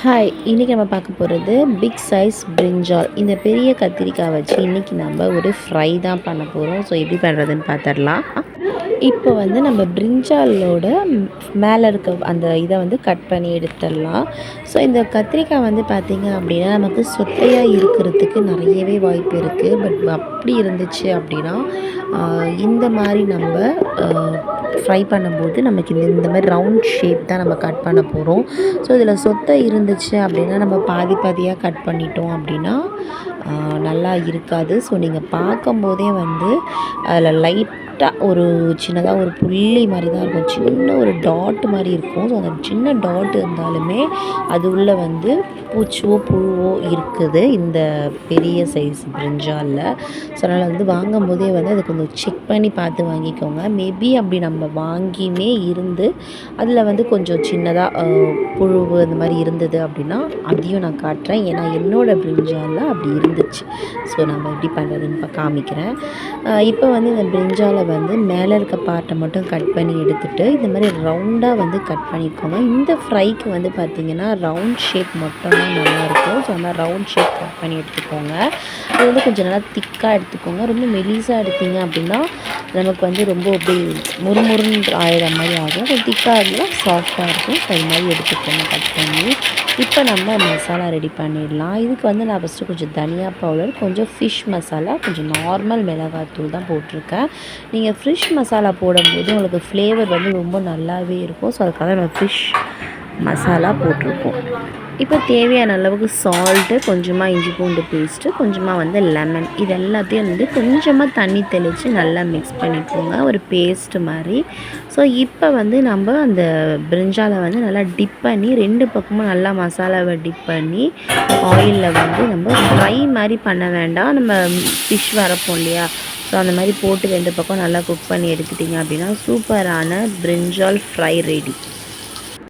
Hi, இன்றைக்கி நம்ம பார்க்க போகிறது பிக் சைஸ் பிரிஞ்சால். இந்த பெரிய கத்திரிக்காய் வச்சு இன்றைக்கி நம்ம ஒரு ஃப்ரை தான் பண்ண போகிறோம். ஸோ எப்படி பண்ணுறதுன்னு பார்த்துடலாம். இப்போ நம்ம பிரிஞ்சாலோட மேலே இருக்க அந்த இதை கட் பண்ணி எடுத்துடலாம். ஸோ இந்த கத்திரிக்காய் பார்த்திங்க அப்படின்னா நமக்கு சொத்தையாக இருக்கிறதுக்கு நிறையவே வாய்ப்பு இருக்குது. பட் அப்படி இருந்துச்சு அப்படின்னா இந்த மாதிரி நம்ம ஃப்ரை பண்ணும்போது நமக்கு இந்த மாதிரி ரவுண்ட் ஷேப் தான் நம்ம கட் பண்ண போகிறோம். ஸோ இதில் சொத்தை இருந்துச்சு அப்படின்னா நம்ம பாதி பாதியாக கட் பண்ணிட்டோம் அப்படின்னா நல்லா இருக்காது. ஸோ நீங்கள் பார்க்கும்போதே அதில் லைட்டாக ஒரு சின்னதாக ஒரு புள்ளி மாதிரி தான் இருக்கும், சின்ன ஒரு டாட் மாதிரி இருக்கும். ஸோ அந்த சின்ன டாட் இருந்தாலுமே அது உள்ளே பூச்சிவோ புழுவோ இருக்குது இந்த பெரிய சைஸ் பிரிஞ்சாலில். ஸோ அதனால் வாங்கும்போதே அதை கொஞ்சம் செக் பண்ணி பார்த்து வாங்கிக்கோங்க. மேபி அப்படி நம்ம வாங்கியுமே இருந்து அதில் கொஞ்சம் சின்னதாக புழுவு அந்த மாதிரி இருந்தது அப்படின்னா அதையும் நான் காட்டுறேன். ஏன்னா என்னோடய பிரிஞ்சாலில் அப்படி இருந்துச்சு. ஸோ நம்ம எப்படி பண்ணுறதுன்னு காமிக்கிறேன். இப்போ இந்த பிரிஞ்சாலை மேலே இருக்க பார்ட்டை மட்டும் கட் பண்ணி எடுத்துகிட்டு இந்த மாதிரி ரவுண்டாக கட் பண்ணிக்கோங்க. இந்த ஃப்ரைக்கு பார்த்திங்கன்னா ரவுண்ட் ஷேப் மட்டும்தான் நல்லாயிருக்கும். ஸோ அந்த ரவுண்ட் ஷேப் கட் பண்ணி எடுத்துக்கோங்க. அது கொஞ்சம் நல்லா திக்காக எடுத்துக்கோங்க. ரொம்ப மெலிசாக எடுத்தீங்க அப்படின்னா நமக்கு ரொம்ப அப்படி முறுமுறுன்னு ஆயிடுற மாதிரி ஆகும். கொஞ்சம் திக்காக இருந்தால் சாஃப்டாக இருக்கும். அது மாதிரி எடுத்துக்கோங்க கட் பண்ணி. இப்போ நம்ம மசாலா ரெடி பண்ணிடலாம். இதுக்கு நான் ஃபஸ்ட்டு கொஞ்சம் தனியா பவுடர், கொஞ்சம் ஃபிஷ் மசாலா, கொஞ்சம் நார்மல் மிளகாத்தூள் தான் போட்டிருக்கேன். நீங்கள் ஃபிஷ் மசாலா போடும்போது உங்களுக்கு ஃப்ளேவர் ரொம்ப நல்லாவே இருக்கும். ஸோ அதுக்காக நம்ம ஃபிஷ் மசாலா போட்டிருக்கோம். இப்போ தேவையான அளவுக்கு சால்ட்டு, கொஞ்சமாக இஞ்சி பூண்டு பேஸ்ட்டு, கொஞ்சமாக லெமன், இது எல்லாத்தையும் கொஞ்சமாக தண்ணி தெளித்து நல்லா மிக்ஸ் பண்ணிக்கோங்க, ஒரு பேஸ்ட்டு மாதிரி. ஸோ இப்போ நம்ம அந்த பிரிஞ்சாலை நல்லா டிப் பண்ணி 2 பக்கமும் நல்லா மசாலாவை டிப் பண்ணி ஆயிலில் நம்ம ஃப்ரை மாதிரி பண்ண வேண்டாம். நம்ம ஃபிஷ் வரப்போம் இல்லையா, ஸோ அந்த மாதிரி போட்டு 2 பக்கம் நல்லா குக் பண்ணி எடுத்துட்டிங்க அப்படின்னா சூப்பரான பிரிஞ்சால் ஃப்ரை ரெடி.